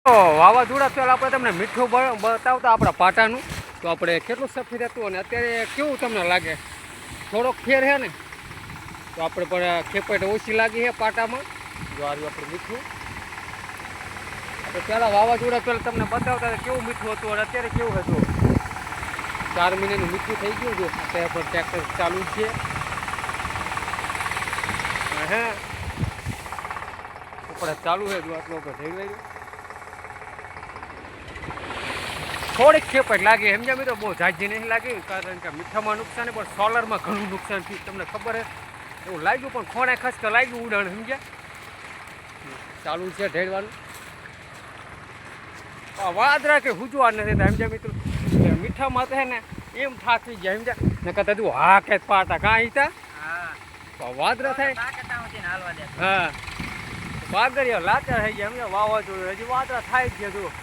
તો વાવાઝોડા પહેલાં આપણે તમને મીઠું બતાવતા આપણા પાટાનું તો આપણે કેટલું સફેદ હતું અને અત્યારે કેવું તમને લાગે થોડોક ફેર છે ને તો આપણે પણ ખેપટ ઓછી લાગી છે પાટામાં જો આવ્યું આપણે મીઠું આપણે પહેલાં વાવાઝોડા પહેલાં તમને બતાવતા કેવું મીઠું હતું અને અત્યારે કેવું હતું 4 મહિનાનું મીઠું થઈ ગયું જો અત્યારે પણ ટ્રેક્ટર ચાલુ જ છે હે આપણે ચાલુ છે જો આટલું આપણે થઈ ગયું થોડીક ખેપટ લાગે સમજ્યા મિત્રો બહુ ઝાઝી નહીં લાગી કારણ કે મીઠામાં નુકસાન પણ સોલરમાં ઘણું નુકસાન થયું તમને ખબર છે એવું લાગ્યું પણ ખોણે ખસકા લાગ્યું ઉડાણ સમજ્યા ચાલુ છે ઢેરવાનું વાદરા કે હુજવા નથી સમજ્યા મિત્રો મીઠામાં તો હે ને એમ થાકી ગયા સમજ્યા ને કહેતા તું હા કે પાટા કાં ઈતા વાદરા થાય હા વાગરિયા લાચાર થઈ ગયા સમજ્યા વાવાઝોડું હજી વાદરા થાય જ છે તું